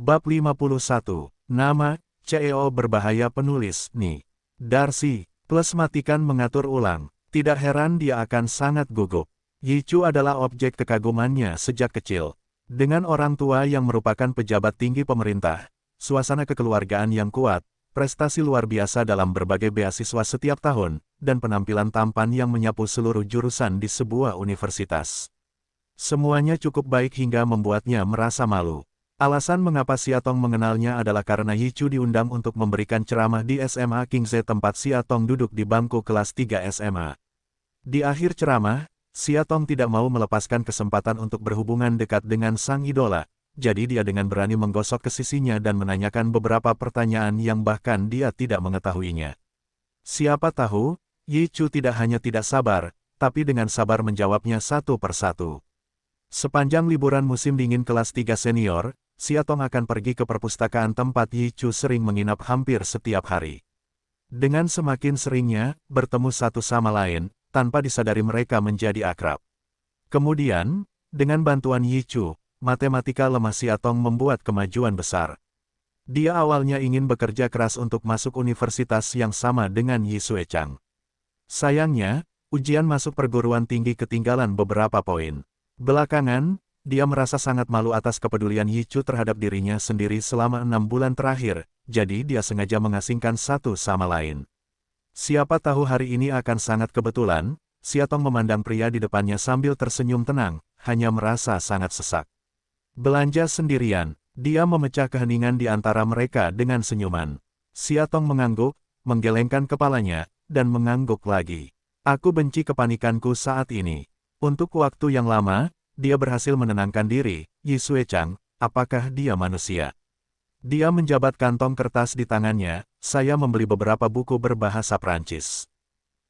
Bab 51. Nama, CEO berbahaya penulis, Ni. Darcy, plus matikan mengatur ulang. Tidak heran dia akan sangat gugup. Yi Chu adalah objek kekagumannya sejak kecil. Dengan orang tua yang merupakan pejabat tinggi pemerintah, suasana kekeluargaan yang kuat, prestasi luar biasa dalam berbagai beasiswa setiap tahun, dan penampilan tampan yang menyapu seluruh jurusan di sebuah universitas. Semuanya cukup baik hingga membuatnya merasa malu. Alasan mengapa Siatong mengenalnya adalah karena Yi Chu diundang untuk memberikan ceramah di SMA Kingze tempat Siatong duduk di bangku kelas 3 SMA. Di akhir ceramah, Siatong tidak mau melepaskan kesempatan untuk berhubungan dekat dengan sang idola, jadi dia dengan berani menggosok ke sisinya dan menanyakan beberapa pertanyaan yang bahkan dia tidak mengetahuinya. Siapa tahu, Yi Chu tidak hanya tidak sabar, tapi dengan sabar menjawabnya satu persatu. Sepanjang liburan musim dingin kelas 3 senior, Siatong akan pergi ke perpustakaan tempat Yi Chu sering menginap hampir setiap hari. Dengan semakin seringnya bertemu satu sama lain, tanpa disadari mereka menjadi akrab. Kemudian, dengan bantuan Yi Chu, matematika lemah Siatong membuat kemajuan besar. Dia awalnya ingin bekerja keras untuk masuk universitas yang sama dengan Yi Suechang. Sayangnya, ujian masuk perguruan tinggi ketinggalan beberapa poin. Belakangan, dia merasa sangat malu atas kepedulian Yi Chu terhadap dirinya sendiri selama 6 bulan terakhir, jadi dia sengaja mengasingkan satu sama lain. Siapa tahu hari ini akan sangat kebetulan, Siatong memandang pria di depannya sambil tersenyum tenang, hanya merasa sangat sesak. Belanja sendirian, dia memecah keheningan di antara mereka dengan senyuman. Siatong mengangguk, menggelengkan kepalanya, dan mengangguk lagi. Aku benci kepanikanku saat ini. Untuk waktu yang lama, dia berhasil menenangkan diri. Yi Suechang, apakah dia manusia? Dia menjabat kantong kertas di tangannya. Saya membeli beberapa buku berbahasa Prancis.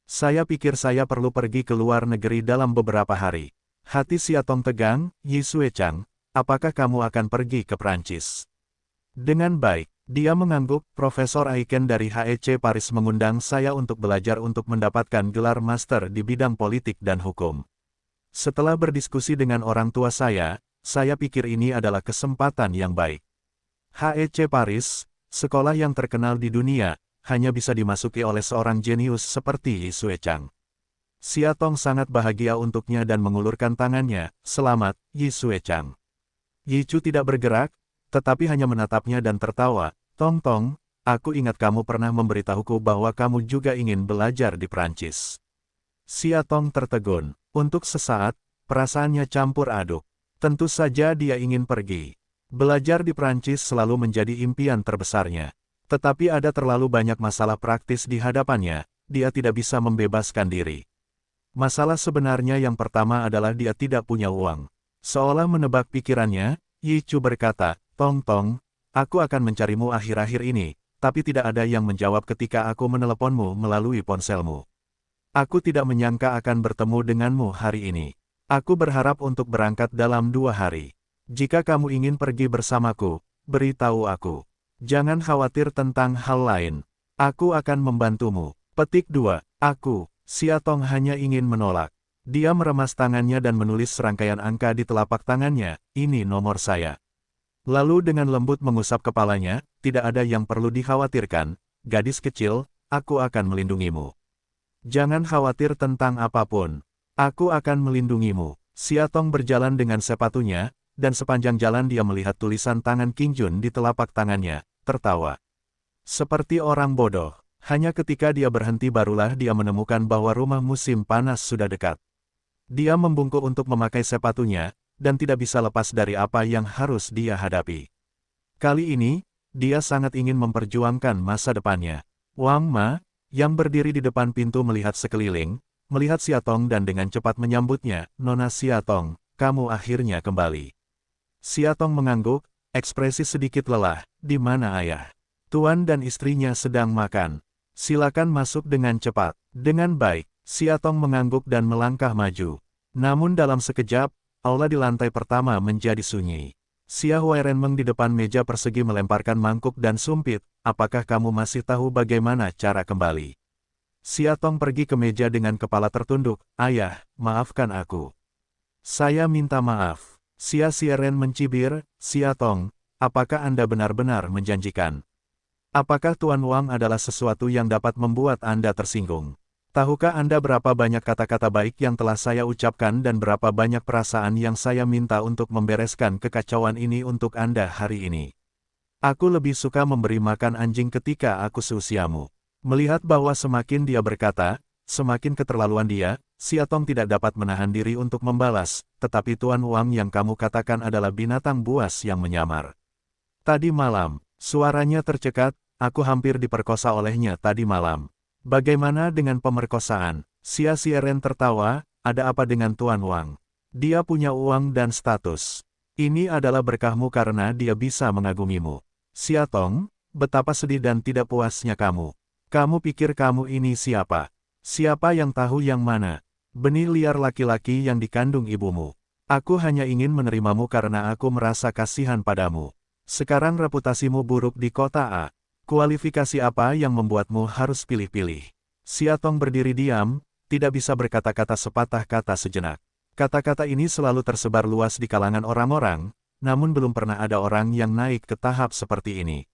Saya pikir saya perlu pergi ke luar negeri dalam beberapa hari. Hati Siatong tegang. Yi Suechang, apakah kamu akan pergi ke Prancis? Dengan baik, dia mengangguk. Profesor Aiken dari HEC Paris mengundang saya untuk belajar untuk mendapatkan gelar master di bidang politik dan hukum. Setelah berdiskusi dengan orang tua saya pikir ini adalah kesempatan yang baik. HEC Paris, sekolah yang terkenal di dunia, hanya bisa dimasuki oleh seorang jenius seperti Yi Suechang. Siatong sangat bahagia untuknya dan mengulurkan tangannya. Selamat, Yi Suechang. Yi Chu tidak bergerak, tetapi hanya menatapnya dan tertawa. Tong, aku ingat kamu pernah memberitahuku bahwa kamu juga ingin belajar di Prancis. Siatong tertegun. Untuk sesaat, perasaannya campur aduk. Tentu saja dia ingin pergi. Belajar di Prancis selalu menjadi impian terbesarnya. Tetapi ada terlalu banyak masalah praktis di hadapannya, dia tidak bisa membebaskan diri. Masalah sebenarnya yang pertama adalah dia tidak punya uang. Seolah menebak pikirannya, Yi Chu berkata, Tong, aku akan mencarimu akhir-akhir ini, tapi tidak ada yang menjawab ketika aku meneleponmu melalui ponselmu. Aku tidak menyangka akan bertemu denganmu hari ini. Aku berharap untuk berangkat dalam 2 hari. Jika kamu ingin pergi bersamaku, beritahu aku. Jangan khawatir tentang hal lain. Aku akan membantumu. Petik 2. Aku, Siatong hanya ingin menolak. Dia meremas tangannya dan menulis serangkaian angka di telapak tangannya. Ini nomor saya. Lalu dengan lembut mengusap kepalanya, tidak ada yang perlu dikhawatirkan. Gadis kecil, aku akan melindungimu. Jangan khawatir tentang apapun. Aku akan melindungimu. Siatong berjalan dengan sepatunya, dan sepanjang jalan dia melihat tulisan tangan King Jun di telapak tangannya, tertawa. Seperti orang bodoh, hanya ketika dia berhenti barulah dia menemukan bahwa rumah musim panas sudah dekat. Dia membungkuk untuk memakai sepatunya, dan tidak bisa lepas dari apa yang harus dia hadapi. Kali ini, dia sangat ingin memperjuangkan masa depannya. Wang Ma, yang berdiri di depan pintu melihat sekeliling, melihat Siatong dan dengan cepat menyambutnya, Nona Siatong, kamu akhirnya kembali. Siatong mengangguk, ekspresi sedikit lelah, di mana ayah? Tuan dan istrinya sedang makan. Silakan masuk dengan cepat. Dengan baik, Siatong mengangguk dan melangkah maju. Namun dalam sekejap, aula di lantai pertama menjadi sunyi. Xia Huairenmeng di depan meja persegi melemparkan mangkuk dan sumpit, apakah kamu masih tahu bagaimana cara kembali? Siatong pergi ke meja dengan kepala tertunduk, ayah, maafkan aku. Saya minta maaf. Xia Xieren mencibir, Siatong, apakah Anda benar-benar menjanjikan? Apakah Tuan Wang adalah sesuatu yang dapat membuat Anda tersinggung? Tahukah Anda berapa banyak kata-kata baik yang telah saya ucapkan dan berapa banyak perasaan yang saya minta untuk membereskan kekacauan ini untuk Anda hari ini? Aku lebih suka memberi makan anjing ketika aku seusiamu. Melihat bahwa semakin dia berkata, semakin keterlaluan dia, Siatong tidak dapat menahan diri untuk membalas, tetapi Tuan Wang yang kamu katakan adalah binatang buas yang menyamar. Tadi malam, suaranya tercekat, aku hampir diperkosa olehnya tadi malam. Bagaimana dengan pemerkosaan? Xia Xieren tertawa, ada apa dengan Tuan Wang? Dia punya uang dan status. Ini adalah berkahmu karena dia bisa mengagumimu. Siatong, betapa sedih dan tidak puasnya kamu. Kamu pikir kamu ini siapa? Siapa yang tahu yang mana? Benih liar laki-laki yang dikandung ibumu. Aku hanya ingin menerimamu karena aku merasa kasihan padamu. Sekarang reputasimu buruk di kota A. Kualifikasi apa yang membuatmu harus pilih-pilih? Siatong berdiri diam, tidak bisa berkata-kata sepatah kata sejenak. Kata-kata ini selalu tersebar luas di kalangan orang-orang, namun belum pernah ada orang yang naik ke tahap seperti ini.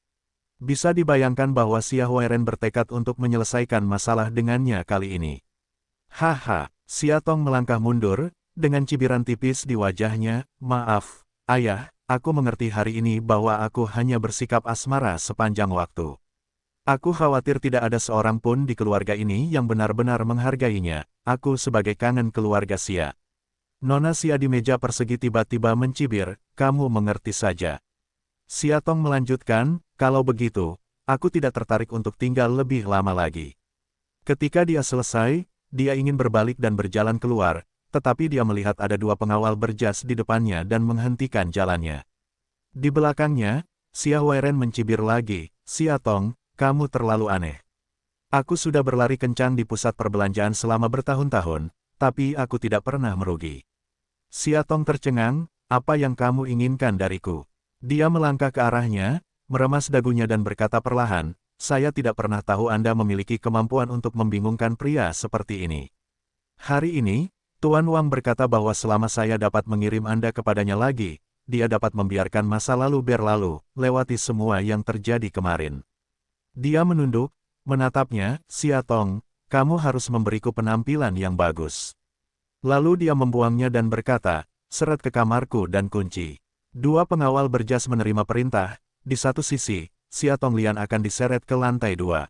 Bisa dibayangkan bahwa Xia Huairen bertekad untuk menyelesaikan masalah dengannya kali ini. Haha, Siatong melangkah mundur, dengan cibiran tipis di wajahnya, maaf, ayah, aku mengerti hari ini bahwa aku hanya bersikap asmara sepanjang waktu. Aku khawatir tidak ada seorang pun di keluarga ini yang benar-benar menghargainya, aku sebagai kangen keluarga Xia. Nona Xia di meja persegi tiba-tiba mencibir, kamu mengerti saja. Siatong melanjutkan, kalau begitu, aku tidak tertarik untuk tinggal lebih lama lagi. Ketika dia selesai, dia ingin berbalik dan berjalan keluar, tetapi dia melihat ada dua pengawal berjas di depannya dan menghentikan jalannya. Di belakangnya, Xia Huairen mencibir lagi, Siatong, kamu terlalu aneh. Aku sudah berlari kencang di pusat perbelanjaan selama bertahun-tahun, tapi aku tidak pernah merugi. Siatong tercengang, apa yang kamu inginkan dariku? Dia melangkah ke arahnya, meremas dagunya dan berkata perlahan, saya tidak pernah tahu Anda memiliki kemampuan untuk membingungkan pria seperti ini. Hari ini, Tuan Wang berkata bahwa selama saya dapat mengirim Anda kepadanya lagi, dia dapat membiarkan masa lalu berlalu, lewati semua yang terjadi kemarin. Dia menunduk, menatapnya, Siatong, kamu harus memberiku penampilan yang bagus. Lalu dia membuangnya dan berkata, seret ke kamarku dan kunci. Dua pengawal berjas menerima perintah, di satu sisi, Siatong Lian akan diseret ke lantai 2.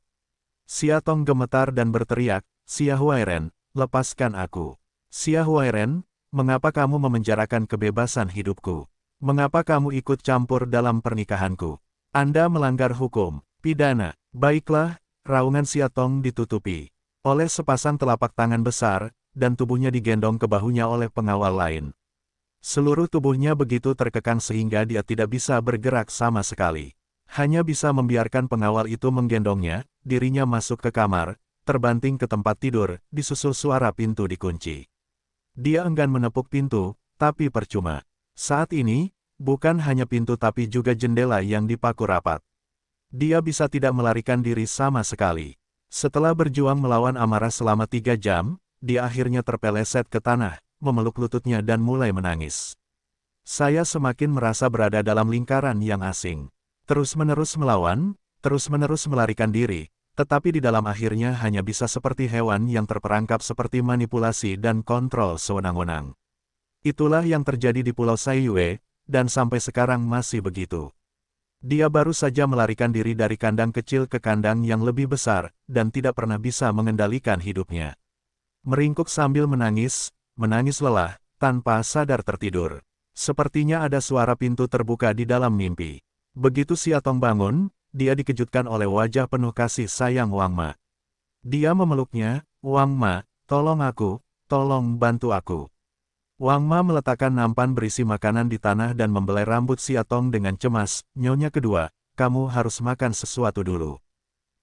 Siatong gemetar dan berteriak, Xia Huairen, lepaskan aku. Xia Huairen, mengapa kamu memenjarakan kebebasan hidupku? Mengapa kamu ikut campur dalam pernikahanku? Anda melanggar hukum, pidana. Baiklah, raungan Siatong ditutupi oleh sepasang telapak tangan besar, dan tubuhnya digendong ke bahunya oleh pengawal lain. Seluruh tubuhnya begitu terkekang sehingga dia tidak bisa bergerak sama sekali. Hanya bisa membiarkan pengawal itu menggendongnya, dirinya masuk ke kamar, terbanting ke tempat tidur, disusul suara pintu dikunci. Dia enggan menepuk pintu, tapi percuma. Saat ini, bukan hanya pintu tapi juga jendela yang dipaku rapat. Dia bisa tidak melarikan diri sama sekali. Setelah berjuang melawan amarah selama 3 jam, dia akhirnya terpeleset ke tanah, memeluk lututnya dan mulai menangis. Saya semakin merasa berada dalam lingkaran yang asing. Terus-menerus melawan, terus-menerus melarikan diri, tetapi di dalam akhirnya hanya bisa seperti hewan yang terperangkap seperti manipulasi dan kontrol sewenang-wenang. Itulah yang terjadi di Pulau Saiyue, dan sampai sekarang masih begitu. Dia baru saja melarikan diri dari kandang kecil ke kandang yang lebih besar, dan tidak pernah bisa mengendalikan hidupnya. Meringkuk sambil menangis lelah, tanpa sadar tertidur. Sepertinya ada suara pintu terbuka di dalam mimpi. Begitu Siatong bangun, dia dikejutkan oleh wajah penuh kasih sayang Wang Ma. Dia memeluknya, Wang Ma, tolong aku, tolong bantu aku. Wang Ma meletakkan nampan berisi makanan di tanah dan membelai rambut Siatong dengan cemas, nyonya kedua, kamu harus makan sesuatu dulu.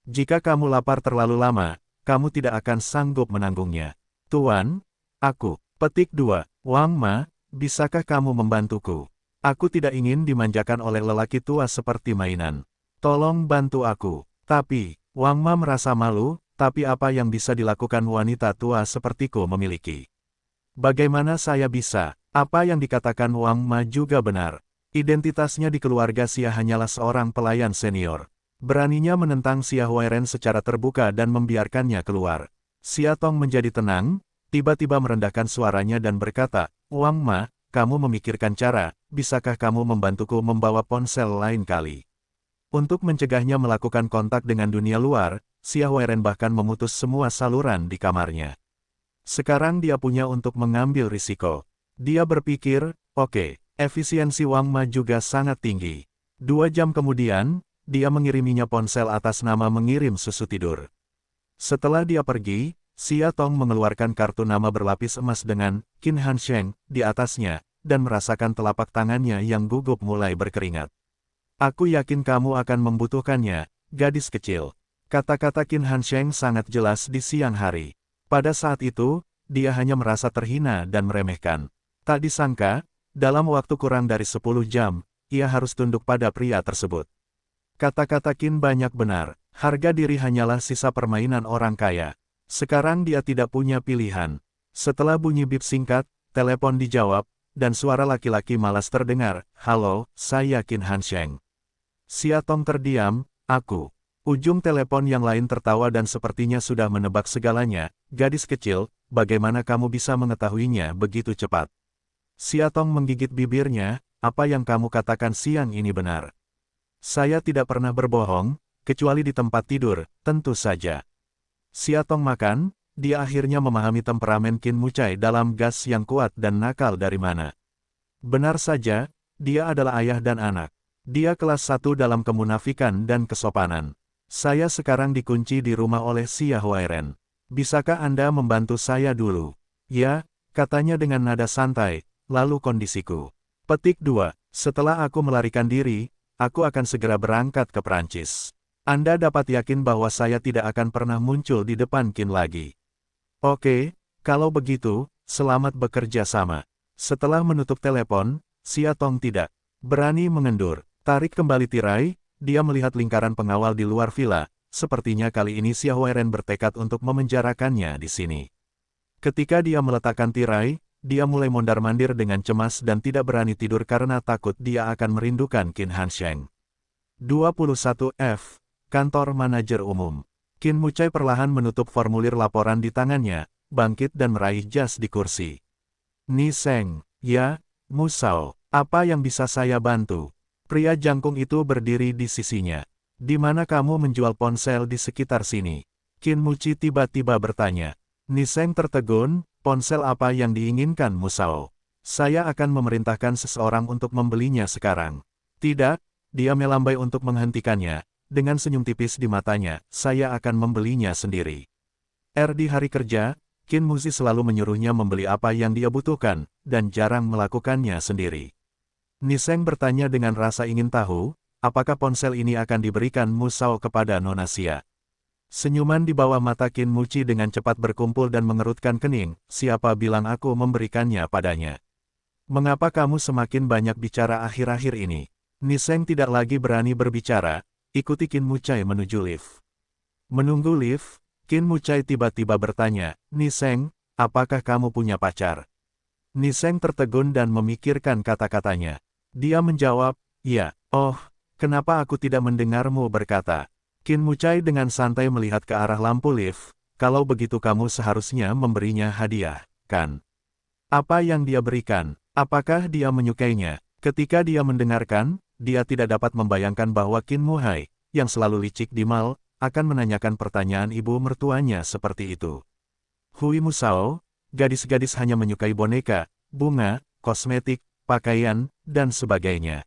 Jika kamu lapar terlalu lama, kamu tidak akan sanggup menanggungnya. Tuan, aku, petik 2, Wang Ma, bisakah kamu membantuku? Aku tidak ingin dimanjakan oleh lelaki tua seperti mainan. Tolong bantu aku. Tapi, Wang Ma merasa malu, tapi apa yang bisa dilakukan wanita tua sepertiku memiliki? Bagaimana saya bisa? Apa yang dikatakan Wang Ma juga benar. Identitasnya di keluarga Xia hanyalah seorang pelayan senior. Beraninya menentang Xia Huairen secara terbuka dan membiarkannya keluar. Xia Tong menjadi tenang, tiba-tiba merendahkan suaranya dan berkata, "Wang Ma, kamu memikirkan cara, bisakah kamu membantuku membawa ponsel lain kali?" Untuk mencegahnya melakukan kontak dengan dunia luar, Xia Huairen bahkan memutus semua saluran di kamarnya. Sekarang dia punya untuk mengambil risiko. Dia berpikir, oke, efisiensi Wang Ma juga sangat tinggi. 2 jam kemudian, dia mengiriminya ponsel atas nama mengirim susu tidur. Setelah dia pergi, Xia Tong mengeluarkan kartu nama berlapis emas dengan Qin Hansheng di atasnya, dan merasakan telapak tangannya yang gugup mulai berkeringat. "Aku yakin kamu akan membutuhkannya, gadis kecil." Kata-kata Qin Hansheng sangat jelas di siang hari. Pada saat itu, dia hanya merasa terhina dan meremehkan. Tak disangka, dalam waktu kurang dari 10 jam, ia harus tunduk pada pria tersebut. Kata-kata Qin banyak benar, harga diri hanyalah sisa permainan orang kaya. Sekarang dia tidak punya pilihan. Setelah bunyi bip singkat, telepon dijawab, dan suara laki-laki malas terdengar, "Halo, saya Qin Hansheng." Xia Tong terdiam, "Aku." Ujung telepon yang lain tertawa dan sepertinya sudah menebak segalanya, "Gadis kecil, bagaimana kamu bisa mengetahuinya begitu cepat?" Xia Tong menggigit bibirnya, "Apa yang kamu katakan siang ini benar. Saya tidak pernah berbohong, kecuali di tempat tidur, tentu saja." Xia Tong makan, dia akhirnya memahami temperamen Qin Mucai dalam gas yang kuat dan nakal dari mana. Benar saja, dia adalah ayah dan anak. Dia kelas 1 dalam kemunafikan dan kesopanan. "Saya sekarang dikunci di rumah oleh Xia Huairen. Bisakah Anda membantu saya dulu?" "Ya," katanya dengan nada santai, "lalu kondisiku." Petik 2. "Setelah aku melarikan diri, aku akan segera berangkat ke Prancis. Anda dapat yakin bahwa saya tidak akan pernah muncul di depan Qin lagi." "Oke, kalau begitu, selamat bekerja sama." Setelah menutup telepon, Xia Tong tidak berani mengendur. Tarik kembali tirai, dia melihat lingkaran pengawal di luar villa. Sepertinya kali ini Xia Huairen bertekad untuk memenjarakannya di sini. Ketika dia meletakkan tirai, dia mulai mondar-mandir dengan cemas dan tidak berani tidur karena takut dia akan merindukan Qin Hansheng. 21F. Kantor Manajer Umum. Qin Mucai perlahan menutup formulir laporan di tangannya, bangkit dan meraih jas di kursi. "Ni Seng, ya, Musao, apa yang bisa saya bantu?" Pria jangkung itu berdiri di sisinya. "Di mana kamu menjual ponsel di sekitar sini?" Qin Muci tiba-tiba bertanya. Ni Seng tertegun, "Ponsel apa yang diinginkan Musao? Saya akan memerintahkan seseorang untuk membelinya sekarang." "Tidak," dia melambai untuk menghentikannya. Dengan senyum tipis di matanya, "Saya akan membelinya sendiri." Di hari kerja, Qin Muci selalu menyuruhnya membeli apa yang dia butuhkan, dan jarang melakukannya sendiri. Ni Seng bertanya dengan rasa ingin tahu, apakah ponsel ini akan diberikan Musao kepada Nona Xia. Senyuman di bawah mata Qin Muci dengan cepat berkumpul dan mengerutkan kening, "Siapa bilang aku memberikannya padanya? Mengapa kamu semakin banyak bicara akhir-akhir ini?" Ni Seng tidak lagi berani berbicara, ikuti Qin Mucai menuju lift. Menunggu lift, Qin Mucai tiba-tiba bertanya, "Ni Seng, apakah kamu punya pacar?" Ni Seng tertegun dan memikirkan kata-katanya. Dia menjawab, "Ya." "Oh, kenapa aku tidak mendengarmu berkata?" Qin Mucai dengan santai melihat ke arah lampu lift, "Kalau begitu kamu seharusnya memberinya hadiah, kan?" Apa yang dia berikan? Apakah dia menyukainya? Ketika dia mendengarkan, dia tidak dapat membayangkan bahwa Qin Muhai, yang selalu licik di mal, akan menanyakan pertanyaan ibu mertuanya seperti itu. Hui Musao, gadis-gadis hanya menyukai boneka, bunga, kosmetik, pakaian, dan sebagainya.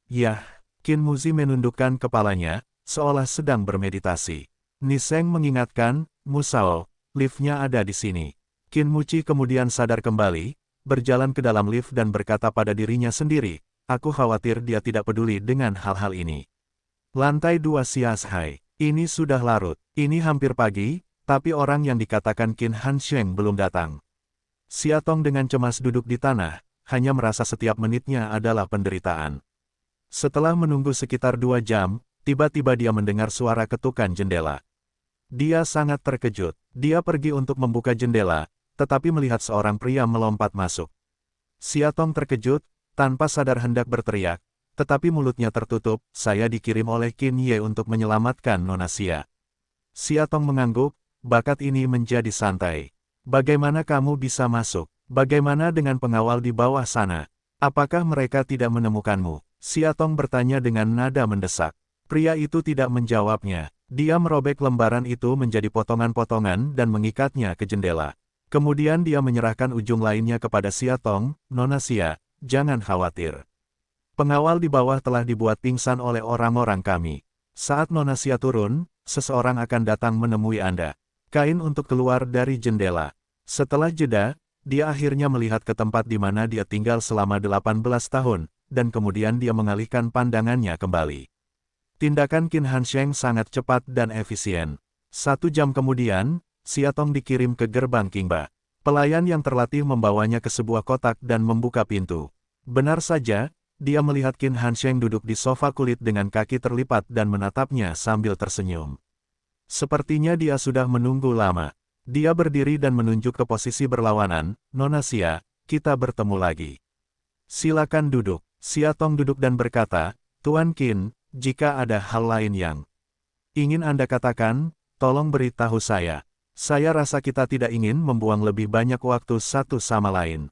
Yah, Qin Muzi menundukkan kepalanya, seolah sedang bermeditasi. Ni Seng mengingatkan, "Musao, liftnya ada di sini." Qin Muci kemudian sadar kembali, berjalan ke dalam lift dan berkata pada dirinya sendiri, "Aku khawatir dia tidak peduli dengan hal-hal ini." Lantai 2 Siashai. Ini sudah larut. Ini hampir pagi, tapi orang yang dikatakan Qin Hansheng belum datang. Xia Tong dengan cemas duduk di tanah, hanya merasa setiap menitnya adalah penderitaan. Setelah menunggu sekitar 2 jam, tiba-tiba dia mendengar suara ketukan jendela. Dia sangat terkejut. Dia pergi untuk membuka jendela, tetapi melihat seorang pria melompat masuk. Xia Tong terkejut, tanpa sadar hendak berteriak, tetapi mulutnya tertutup. Saya dikirim oleh Qin Ye untuk menyelamatkan Nona Xia. Xia Tong mengangguk, bakat ini menjadi santai. Bagaimana kamu bisa masuk? Bagaimana dengan pengawal di bawah sana? Apakah mereka tidak menemukanmu? Xia Tong bertanya dengan nada mendesak. Pria itu tidak menjawabnya. Dia merobek lembaran itu menjadi potongan-potongan dan mengikatnya ke jendela. Kemudian dia menyerahkan ujung lainnya kepada Xia Tong. Nona Xia, jangan khawatir. Pengawal di bawah telah dibuat pingsan oleh orang-orang kami. Saat Nona Xia turun, seseorang akan datang menemui Anda. Kain untuk keluar dari jendela. Setelah jeda, dia akhirnya melihat ke tempat di mana dia tinggal selama 18 tahun, dan kemudian dia mengalihkan pandangannya kembali. Tindakan Qin Hansheng sangat cepat dan efisien. 1 jam kemudian, Xia Tong dikirim ke gerbang Qingba. Pelayan yang terlatih membawanya ke sebuah kotak dan membuka pintu. Benar saja, dia melihat Qin Hansheng duduk di sofa kulit dengan kaki terlipat dan menatapnya sambil tersenyum. Sepertinya dia sudah menunggu lama. Dia berdiri dan menunjuk ke posisi berlawanan. Nona Xia, kita bertemu lagi. Silakan duduk. Xia Tong duduk dan berkata, Tuan Qin, jika ada hal lain yang ingin Anda katakan, tolong beritahu saya. Saya rasa kita tidak ingin membuang lebih banyak waktu satu sama lain.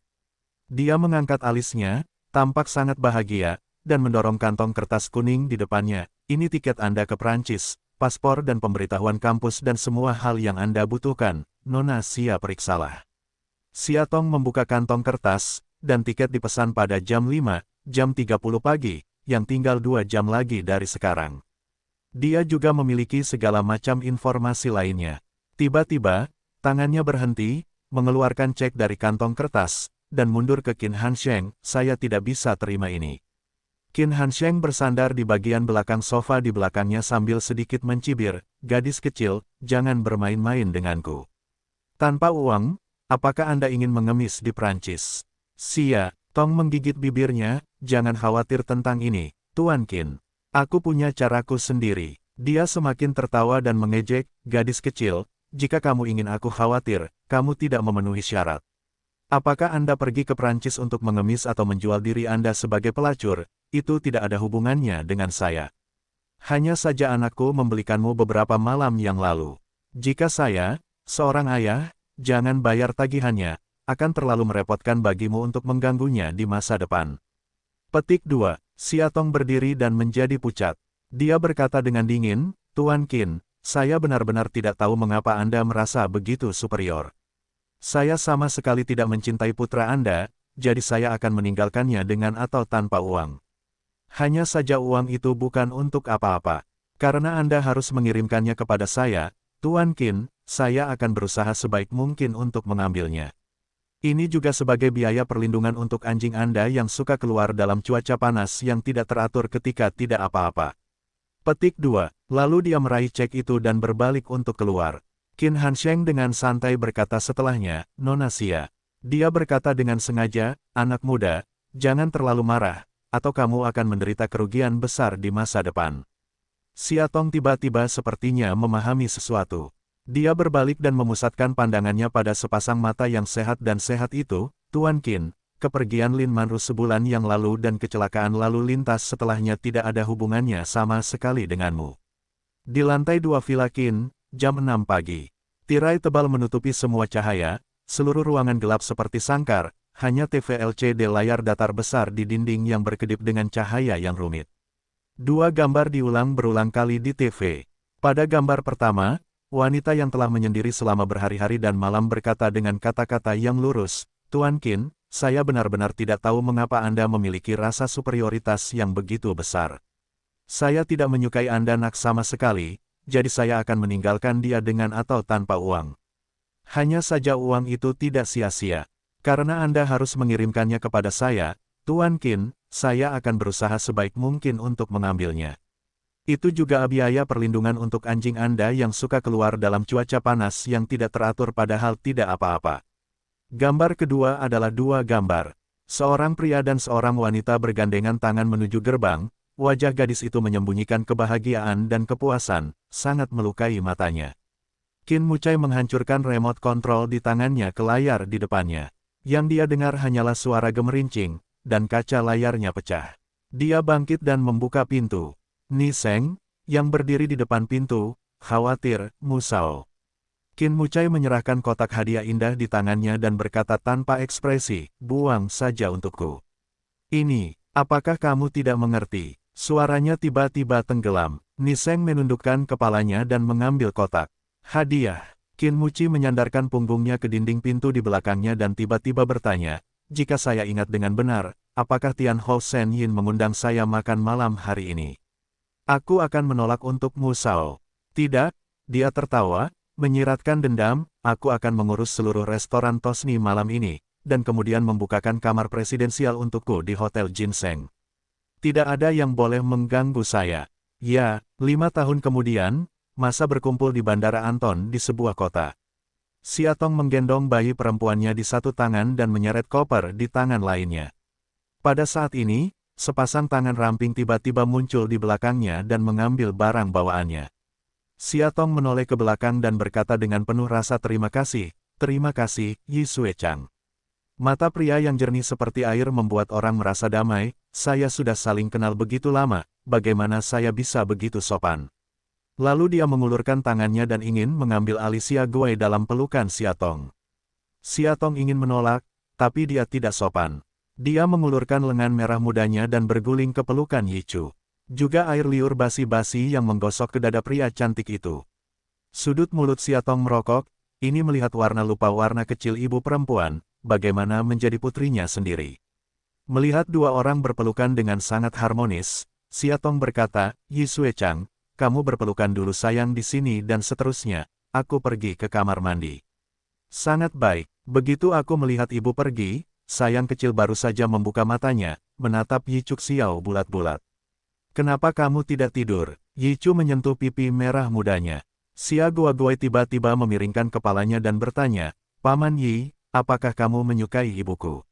Dia mengangkat alisnya, tampak sangat bahagia, dan mendorong kantong kertas kuning di depannya. Ini tiket Anda ke Prancis, paspor dan pemberitahuan kampus dan semua hal yang Anda butuhkan. Nona Xia, periksalah. Xia Tong membuka kantong kertas, dan tiket dipesan pada jam 5, jam 30 pagi. Yang tinggal 2 jam lagi dari sekarang. Dia juga memiliki segala macam informasi lainnya. Tiba-tiba, tangannya berhenti, mengeluarkan cek dari kantong kertas, dan mundur ke Qin Hansheng. Saya tidak bisa terima ini. Qin Hansheng bersandar di bagian belakang sofa di belakangnya sambil sedikit mencibir, gadis kecil, jangan bermain-main denganku. Tanpa uang, apakah Anda ingin mengemis di Prancis? Xia Tong menggigit bibirnya, jangan khawatir tentang ini, Tuan Qin. Aku punya caraku sendiri. Dia semakin tertawa dan mengejek, gadis kecil, jika kamu ingin aku khawatir, kamu tidak memenuhi syarat. Apakah Anda pergi ke Prancis untuk mengemis atau menjual diri Anda sebagai pelacur? Itu tidak ada hubungannya dengan saya. Hanya saja anakku membelikanmu beberapa malam yang lalu. Jika saya, seorang ayah, jangan bayar tagihannya, akan terlalu merepotkan bagimu untuk mengganggunya di masa depan. Petik 2. Xia Tong berdiri dan menjadi pucat. Dia berkata dengan dingin, Tuan Qin, saya benar-benar tidak tahu mengapa Anda merasa begitu superior. Saya sama sekali tidak mencintai putra Anda, jadi saya akan meninggalkannya dengan atau tanpa uang. Hanya saja uang itu bukan untuk apa-apa. Karena Anda harus mengirimkannya kepada saya, Tuan Qin, saya akan berusaha sebaik mungkin untuk mengambilnya. Ini juga sebagai biaya perlindungan untuk anjing Anda yang suka keluar dalam cuaca panas yang tidak teratur ketika tidak apa-apa. Petik 2. Lalu dia meraih cek itu dan berbalik untuk keluar. Qin Hansheng dengan santai berkata setelahnya, Nona Xia. Dia berkata dengan sengaja, anak muda, jangan terlalu marah, atau kamu akan menderita kerugian besar di masa depan. Xia Tong tiba-tiba sepertinya memahami sesuatu. Dia berbalik dan memusatkan pandangannya pada sepasang mata yang sehat dan sehat itu, Tuan Qin, kepergian Lin Manru sebulan yang lalu dan kecelakaan lalu lintas setelahnya tidak ada hubungannya sama sekali denganmu. Di lantai 2 Villa Qin, jam 6 pagi. Tirai tebal menutupi semua cahaya, seluruh ruangan gelap seperti sangkar, hanya TV LCD layar datar besar di dinding yang berkedip dengan cahaya yang rumit. 2 gambar diulang berulang kali di TV. Pada gambar pertama, wanita yang telah menyendiri selama berhari-hari dan malam berkata dengan kata-kata yang lurus, Tuan Qin, saya benar-benar tidak tahu mengapa Anda memiliki rasa superioritas yang begitu besar. Saya tidak menyukai Anda nak sama sekali, jadi saya akan meninggalkan dia dengan atau tanpa uang. Hanya saja uang itu tidak sia-sia. Karena Anda harus mengirimkannya kepada saya, Tuan Qin, saya akan berusaha sebaik mungkin untuk mengambilnya. Itu juga biaya perlindungan untuk anjing Anda yang suka keluar dalam cuaca panas yang tidak teratur padahal tidak apa-apa. Gambar kedua adalah 2 gambar. Seorang pria dan seorang wanita bergandengan tangan menuju gerbang, wajah gadis itu menyembunyikan kebahagiaan dan kepuasan, sangat melukai matanya. Qin Mucai menghancurkan remote control di tangannya ke layar di depannya. Yang dia dengar hanyalah suara gemerincing, dan kaca layarnya pecah. Dia bangkit dan membuka pintu. Ni Seng, yang berdiri di depan pintu, khawatir, Musao. Qin Mucai menyerahkan kotak hadiah indah di tangannya dan berkata tanpa ekspresi, buang saja untukku. Ini, apakah kamu tidak mengerti? Suaranya tiba-tiba tenggelam. Ni Seng menundukkan kepalanya dan mengambil kotak. Hadiah. Qin Muci menyandarkan punggungnya ke dinding pintu di belakangnya dan tiba-tiba bertanya, jika saya ingat dengan benar, apakah Tian Hou Shen Yin mengundang saya makan malam hari ini? Aku akan menolak untuk Musao. Tidak, dia tertawa, menyiratkan dendam, aku akan mengurus seluruh restoran Tosni malam ini, dan kemudian membukakan kamar presidensial untukku di Hotel Ginseng. Tidak ada yang boleh mengganggu saya. Ya, 5 tahun kemudian, masa berkumpul di Bandara Anton di sebuah kota. Siatong menggendong bayi perempuannya di satu tangan dan menyeret koper di tangan lainnya. Pada saat ini, sepasang tangan ramping tiba-tiba muncul di belakangnya dan mengambil barang bawaannya. Siatong menoleh ke belakang dan berkata dengan penuh rasa terima kasih, Yi Sue Chang. Mata pria yang jernih seperti air membuat orang merasa damai, saya sudah saling kenal begitu lama, bagaimana saya bisa begitu sopan? Lalu dia mengulurkan tangannya dan ingin mengambil alis Xia Guai dalam pelukan Siatong. Siatong ingin menolak, tapi dia tidak sopan. Dia mengulurkan lengan merah mudanya dan berguling ke pelukan Yichu. Juga air liur basi-basi yang menggosok ke dada pria cantik itu. Sudut mulut Siatong merokok, ini melihat warna lupa warna kecil ibu perempuan, bagaimana menjadi putrinya sendiri. Melihat dua orang berpelukan dengan sangat harmonis, Siatong berkata, Yi Sue Chang, kamu berpelukan dulu sayang di sini dan seterusnya, aku pergi ke kamar mandi. Sangat baik, begitu aku melihat ibu pergi, sayang kecil baru saja membuka matanya, menatap Yi Chuk Xiao bulat-bulat. Kenapa kamu tidak tidur? Yi Chu menyentuh pipi merah mudanya. Xia Guoguai tiba-tiba memiringkan kepalanya dan bertanya, Paman Yi, apakah kamu menyukai ibuku?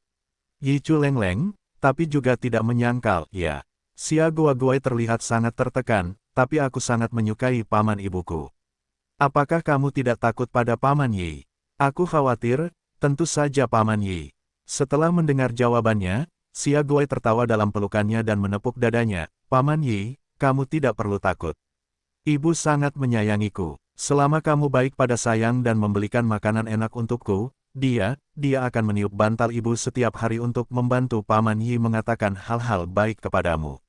Yi Chu leng-leng, tapi juga tidak menyangkal, ya. Xia Guoguai terlihat sangat tertekan, tapi aku sangat menyukai paman ibuku. Apakah kamu tidak takut pada Paman Yi? Aku khawatir, tentu saja Paman Yi. Setelah mendengar jawabannya, Xia Guai tertawa dalam pelukannya dan menepuk dadanya. Paman Yi, kamu tidak perlu takut. Ibu sangat menyayangiku. Selama kamu baik pada sayang dan membelikan makanan enak untukku, dia akan meniup bantal ibu setiap hari untuk membantu Paman Yi mengatakan hal-hal baik kepadamu.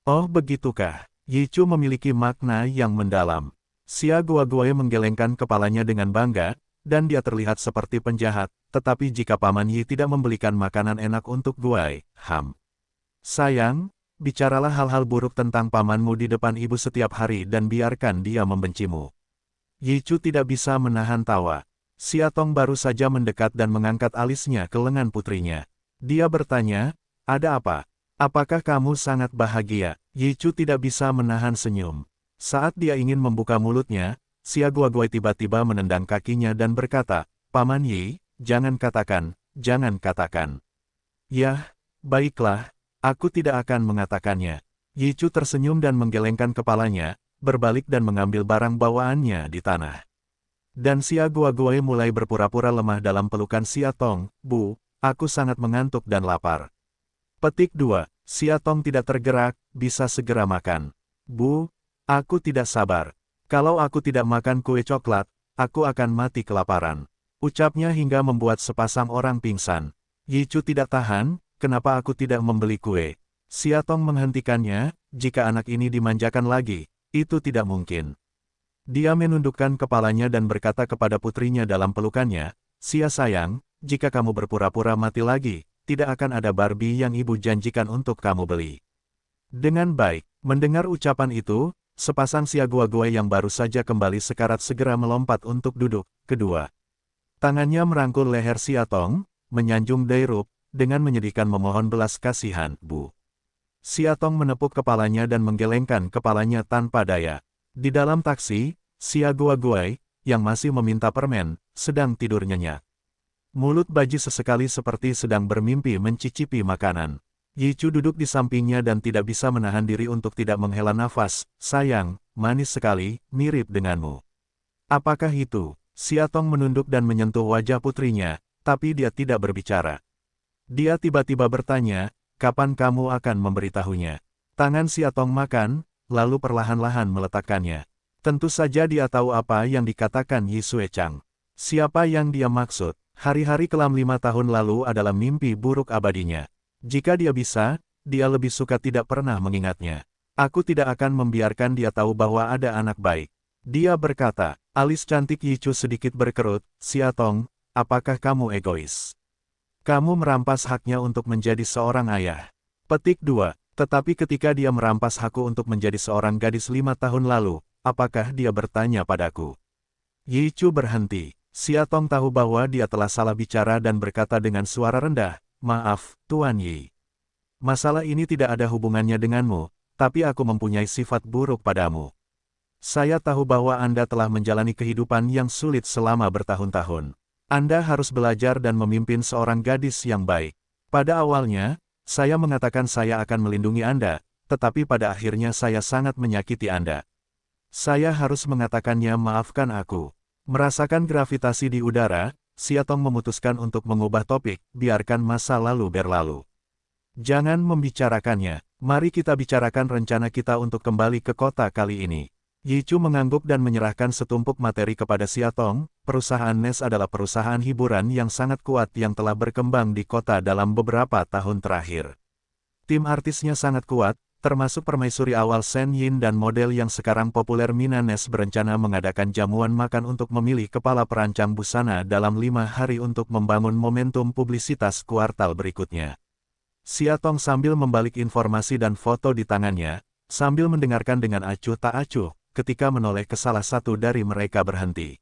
Oh begitukah? Yi Chu memiliki makna yang mendalam. Xia Guoguai menggelengkan kepalanya dengan bangga, dan dia terlihat seperti penjahat, tetapi jika Paman Yi tidak membelikan makanan enak untuk Guai, sayang, bicaralah hal-hal buruk tentang pamanmu di depan ibu setiap hari dan biarkan dia membencimu. Yi Chu tidak bisa menahan tawa. Siatong baru saja mendekat dan mengangkat alisnya ke lengan putrinya. Dia bertanya, ada apa? Apakah kamu sangat bahagia? Yi Chu tidak bisa menahan senyum. Saat dia ingin membuka mulutnya, Xia Guoguai tiba-tiba menendang kakinya dan berkata, Paman Yi, jangan katakan, jangan katakan. Yah, baiklah, aku tidak akan mengatakannya. Yi Chu tersenyum dan menggelengkan kepalanya, berbalik dan mengambil barang bawaannya di tanah. Dan Xia Guoguai mulai berpura-pura lemah dalam pelukan Siatong, Bu, aku sangat mengantuk dan lapar. Petik 2. Siatong tidak tergerak, bisa segera makan. Bu, aku tidak sabar. Kalau aku tidak makan kue coklat, aku akan mati kelaparan. Ucapnya hingga membuat sepasang orang pingsan. Yi Chu tidak tahan, kenapa aku tidak membeli kue? Siatong menghentikannya, jika anak ini dimanjakan lagi, itu tidak mungkin. Dia menundukkan kepalanya dan berkata kepada putrinya dalam pelukannya, Xia sayang, jika kamu berpura-pura mati lagi, tidak akan ada Barbie yang ibu janjikan untuk kamu beli. Dengan baik, mendengar ucapan itu, sepasang Xia Guoguai yang baru saja kembali sekarat segera melompat untuk duduk. Kedua, tangannya merangkul leher Siatong, menyanjung Dairup, dengan menyedihkan memohon belas kasihan, Bu. Siatong menepuk kepalanya dan menggelengkan kepalanya tanpa daya. Di dalam taksi, Xia Guoguai, yang masih meminta permen, sedang tidur nyenyak. Mulut Baji sesekali seperti sedang bermimpi mencicipi makanan. Yi Chu duduk di sampingnya dan tidak bisa menahan diri untuk tidak menghela nafas. Sayang, manis sekali, mirip denganmu. Apakah itu? Siatong menunduk dan menyentuh wajah putrinya, tapi dia tidak berbicara. Dia tiba-tiba bertanya, kapan kamu akan memberitahunya? Tangan Siatong makan, lalu perlahan-lahan meletakkannya. Tentu saja dia tahu apa yang dikatakan Yi Suechang. Siapa yang dia maksud? Hari-hari kelam 5 tahun lalu adalah mimpi buruk abadinya. Jika dia bisa, dia lebih suka tidak pernah mengingatnya. Aku tidak akan membiarkan dia tahu bahwa ada anak baik. Dia berkata, alis cantik Yichu sedikit berkerut, Siatong, apakah kamu egois? Kamu merampas haknya untuk menjadi seorang ayah. Petik 2. Tetapi ketika dia merampas hakku untuk menjadi seorang gadis 5 tahun lalu, apakah dia bertanya padaku? Yichu berhenti. Siatong tahu bahwa dia telah salah bicara dan berkata dengan suara rendah, maaf, Tuan Yi. Masalah ini tidak ada hubungannya denganmu, tapi aku mempunyai sifat buruk padamu. Saya tahu bahwa Anda telah menjalani kehidupan yang sulit selama bertahun-tahun. Anda harus belajar dan memimpin seorang gadis yang baik. Pada awalnya, saya mengatakan saya akan melindungi Anda, tetapi pada akhirnya saya sangat menyakiti Anda. Saya harus mengatakannya, maafkan aku. Merasakan gravitasi di udara, Siatong memutuskan untuk mengubah topik, biarkan masa lalu berlalu. Jangan membicarakannya, mari kita bicarakan rencana kita untuk kembali ke kota kali ini. Yichu mengangguk dan menyerahkan setumpuk materi kepada Siatong. Perusahaan NES adalah perusahaan hiburan yang sangat kuat yang telah berkembang di kota dalam beberapa tahun terakhir. Tim artisnya sangat kuat, termasuk permaisuri awal Shen Yin dan model yang sekarang populer Mina NES berencana mengadakan jamuan makan untuk memilih kepala perancang busana dalam 5 hari untuk membangun momentum publisitas kuartal berikutnya. Siatong sambil membalik informasi dan foto di tangannya, sambil mendengarkan dengan acuh tak acuh, ketika menoleh ke salah satu dari mereka berhenti.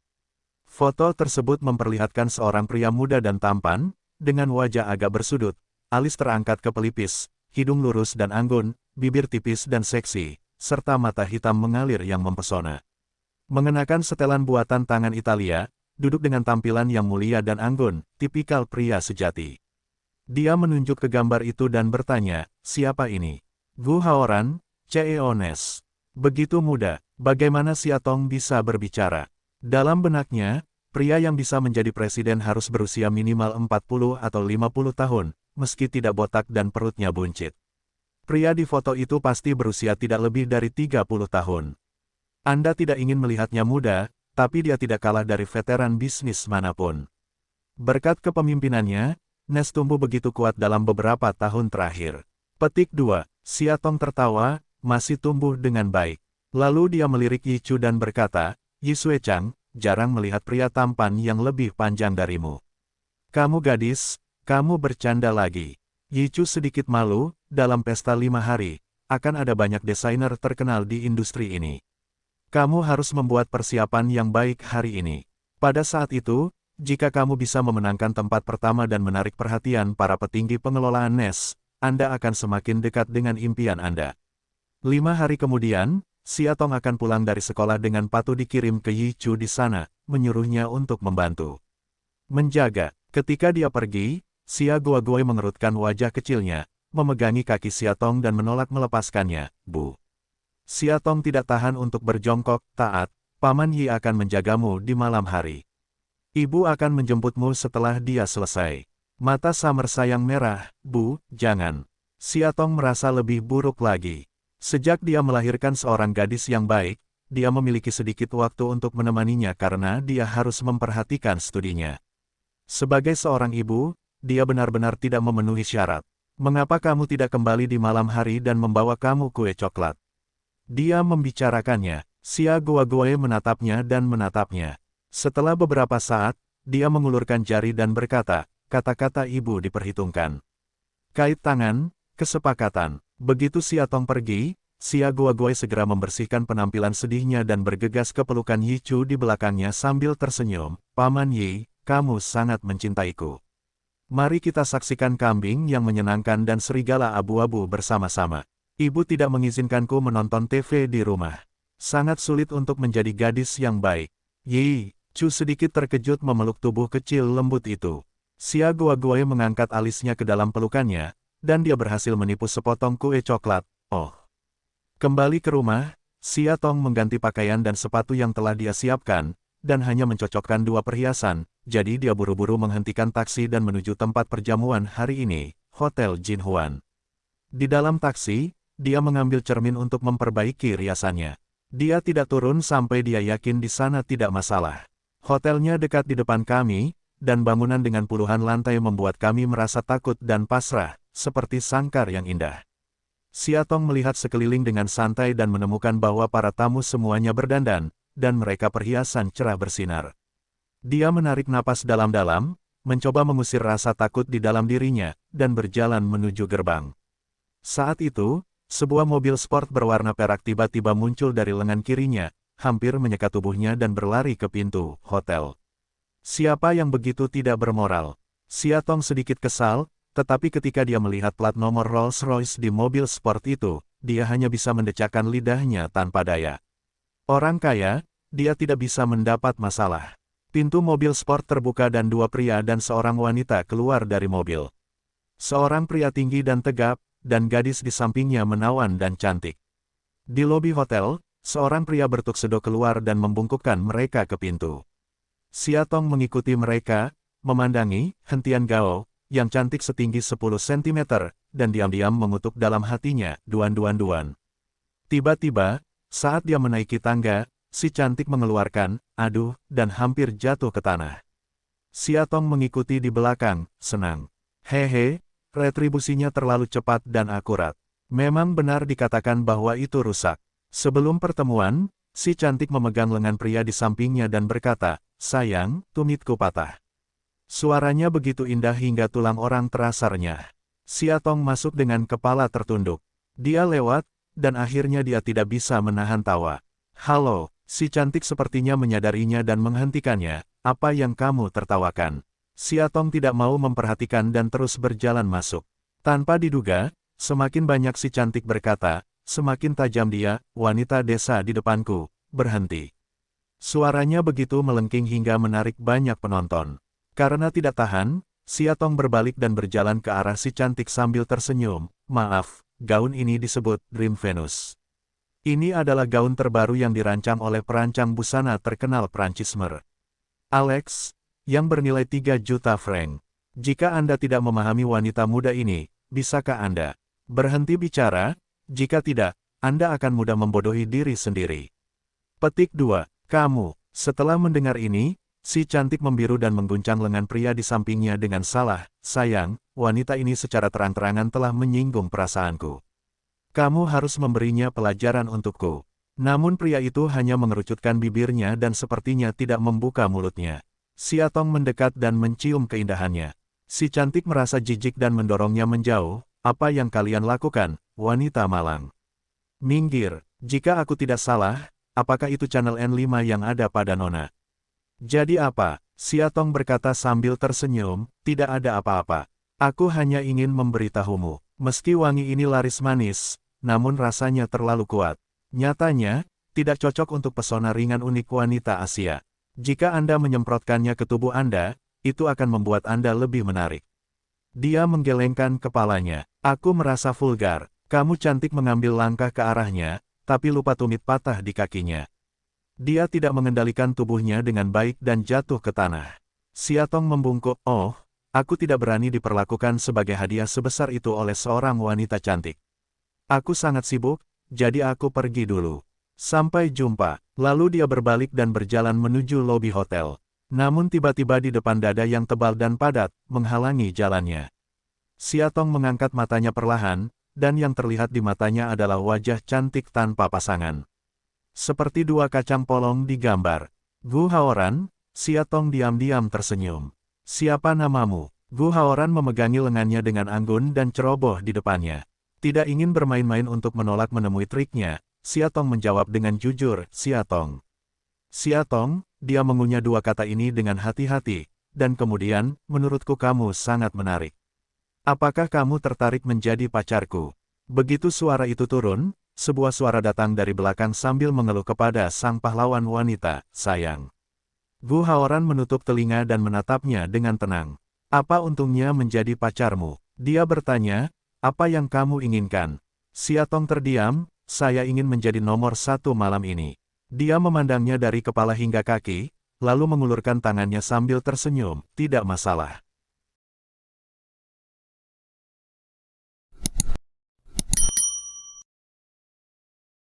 Foto tersebut memperlihatkan seorang pria muda dan tampan, dengan wajah agak bersudut, alis terangkat ke pelipis, hidung lurus dan anggun, bibir tipis dan seksi, serta mata hitam mengalir yang mempesona. Mengenakan setelan buatan tangan Italia, duduk dengan tampilan yang mulia dan anggun, tipikal pria sejati. Dia menunjuk ke gambar itu dan bertanya, siapa ini? Gu Haoran, CEO NES. Begitu muda, bagaimana Siatong bisa berbicara? Dalam benaknya, pria yang bisa menjadi presiden harus berusia minimal 40 atau 50 tahun, meski tidak botak dan perutnya buncit. Pria di foto itu pasti berusia tidak lebih dari 30 tahun. Anda tidak ingin melihatnya muda, tapi dia tidak kalah dari veteran bisnis manapun. Berkat kepemimpinannya, NES tumbuh begitu kuat dalam beberapa tahun terakhir. Petik 2. Siatong tertawa, masih tumbuh dengan baik. Lalu dia melirik Yichu dan berkata, Yi Suechang, jarang melihat pria tampan yang lebih panjang darimu. Kamu gadis, kamu bercanda lagi. Yichu sedikit malu, dalam pesta 5 hari, akan ada banyak desainer terkenal di industri ini. Kamu harus membuat persiapan yang baik hari ini. Pada saat itu, jika kamu bisa memenangkan tempat pertama dan menarik perhatian para petinggi pengelolaan NES, Anda akan semakin dekat dengan impian Anda. 5 hari kemudian, Siatong akan pulang dari sekolah dengan Patu dikirim ke Yichu di sana, menyuruhnya untuk membantu menjaga. Ketika dia pergi, Xia Guoguoi mengerutkan wajah kecilnya, memegangi kaki Siatong dan menolak melepaskannya. Bu. Siatong tidak tahan untuk berjongkok, taat, Paman Yi akan menjagamu di malam hari. Ibu akan menjemputmu setelah dia selesai. Mata Summer sayang merah, Bu, jangan. Siatong merasa lebih buruk lagi. Sejak dia melahirkan seorang gadis yang baik, dia memiliki sedikit waktu untuk menemaninya karena dia harus memperhatikan studinya. Sebagai seorang ibu, dia benar-benar tidak memenuhi syarat. Mengapa kamu tidak kembali di malam hari dan membawa kamu kue coklat? Dia membicarakannya. Xia Guoguoi menatapnya dan menatapnya. Setelah beberapa saat, dia mengulurkan jari dan berkata, kata-kata ibu diperhitungkan. Kait tangan, kesepakatan. Begitu Siatong pergi, Xia Guoguoi segera membersihkan penampilan sedihnya dan bergegas ke pelukan Yichu di belakangnya sambil tersenyum. Paman Yi, kamu sangat mencintaiku. Mari kita saksikan kambing yang menyenangkan dan serigala abu-abu bersama-sama. Ibu tidak mengizinkanku menonton TV di rumah. Sangat sulit untuk menjadi gadis yang baik. Yi, Chu sedikit terkejut memeluk tubuh kecil lembut itu. Xia Guoguoi mengangkat alisnya ke dalam pelukannya, dan dia berhasil menipu sepotong kue coklat. Oh. Kembali ke rumah, Siatong mengganti pakaian dan sepatu yang telah dia siapkan, dan hanya mencocokkan 2 perhiasan, jadi dia buru-buru menghentikan taksi dan menuju tempat perjamuan hari ini, Hotel Jinhuan. Di dalam taksi, dia mengambil cermin untuk memperbaiki riasannya. Dia tidak turun sampai dia yakin di sana tidak masalah. Hotelnya dekat di depan kami, dan bangunan dengan puluhan lantai membuat kami merasa takut dan pasrah, seperti sangkar yang indah. Siatong melihat sekeliling dengan santai dan menemukan bahwa para tamu semuanya berdandan, dan mereka perhiasan cerah bersinar. Dia menarik napas dalam-dalam, mencoba mengusir rasa takut di dalam dirinya, dan berjalan menuju gerbang. Saat itu, sebuah mobil sport berwarna perak tiba-tiba muncul dari lengan kirinya, hampir menyekat tubuhnya dan berlari ke pintu hotel. Siapa yang begitu tidak bermoral? Siatong sedikit kesal, tetapi ketika dia melihat plat nomor Rolls-Royce di mobil sport itu, dia hanya bisa mendecakkan lidahnya tanpa daya. Orang kaya, dia tidak bisa mendapat masalah. Pintu mobil sport terbuka dan dua pria dan seorang wanita keluar dari mobil. Seorang pria tinggi dan tegap, dan gadis di sampingnya menawan dan cantik. Di lobi hotel, seorang pria bertuksedo keluar dan membungkukkan mereka ke pintu. Siatong mengikuti mereka, memandangi Hentian Gao, yang cantik setinggi 10 cm, dan diam-diam mengutuk dalam hatinya, duan. Tiba-tiba, saat dia menaiki tangga, si cantik mengeluarkan, aduh, dan hampir jatuh ke tanah. Siatong mengikuti di belakang, senang. Hehe, retribusinya terlalu cepat dan akurat. Memang benar dikatakan bahwa itu rusak. Sebelum pertemuan, si cantik memegang lengan pria di sampingnya dan berkata, sayang, tumitku patah. Suaranya begitu indah hingga tulang orang terasa renyah. Siatong masuk dengan kepala tertunduk. Dia lewat, dan akhirnya dia tidak bisa menahan tawa. Halo, si cantik sepertinya menyadarinya dan menghentikannya, apa yang kamu tertawakan? Siatong tidak mau memperhatikan dan terus berjalan masuk. Tanpa diduga, semakin banyak si cantik berkata, semakin tajam dia, wanita desa di depanku, berhenti. Suaranya begitu melengking hingga menarik banyak penonton. Karena tidak tahan, Siatong berbalik dan berjalan ke arah si cantik sambil tersenyum. Maaf, gaun ini disebut Dream Venus. Ini adalah gaun terbaru yang dirancang oleh perancang busana terkenal Prancis Alex, yang bernilai 3 juta franc. Jika Anda tidak memahami wanita muda ini, bisakah Anda berhenti bicara? Jika tidak, Anda akan mudah membodohi diri sendiri. Petik 2. Kamu. Setelah mendengar ini, si cantik membiru dan mengguncang lengan pria di sampingnya dengan salah. Sayang, wanita ini secara terang-terangan telah menyinggung perasaanku. Kamu harus memberinya pelajaran untukku. Namun pria itu hanya mengerucutkan bibirnya dan sepertinya tidak membuka mulutnya. Siatong mendekat dan mencium keindahannya. Si cantik merasa jijik dan mendorongnya menjauh. Apa yang kalian lakukan, wanita malang? Minggir, jika aku tidak salah, apakah itu channel N5 yang ada pada Nona? Jadi apa? Siatong berkata sambil tersenyum, tidak ada apa-apa. Aku hanya ingin memberitahumu, meski wangi ini laris manis, namun rasanya terlalu kuat. Nyatanya, tidak cocok untuk pesona ringan unik wanita Asia. Jika Anda menyemprotkannya ke tubuh Anda, itu akan membuat Anda lebih menarik. Dia menggelengkan kepalanya. Aku merasa vulgar. Kamu cantik mengambil langkah ke arahnya, tapi lupa tumit patah di kakinya. Dia tidak mengendalikan tubuhnya dengan baik dan jatuh ke tanah. Siatong membungkuk, oh, aku tidak berani diperlakukan sebagai hadiah sebesar itu oleh seorang wanita cantik. Aku sangat sibuk, jadi aku pergi dulu. Sampai jumpa. Lalu dia berbalik dan berjalan menuju lobi hotel. Namun tiba-tiba di depan dada yang tebal dan padat, menghalangi jalannya. Siatong mengangkat matanya perlahan, dan yang terlihat di matanya adalah wajah cantik tanpa pasangan. Seperti dua kacang polong di gambar. Gu Haoran, Siatong diam-diam tersenyum. Siapa namamu? Gu Haoran memegangi lengannya dengan anggun dan ceroboh di depannya. Tidak ingin bermain-main untuk menolak menemui triknya, Siatong menjawab dengan jujur, Siatong. Siatong, dia mengunyah dua kata ini dengan hati-hati, dan kemudian, menurutku kamu sangat menarik. Apakah kamu tertarik menjadi pacarku? Begitu suara itu turun, sebuah suara datang dari belakang sambil mengeluh kepada sang pahlawan wanita, sayang. Gu Haoran menutup telinga dan menatapnya dengan tenang. Apa untungnya menjadi pacarmu? Dia bertanya, apa yang kamu inginkan? Siatong terdiam, saya ingin menjadi nomor 1 malam ini. Dia memandangnya dari kepala hingga kaki, lalu mengulurkan tangannya sambil tersenyum, tidak masalah.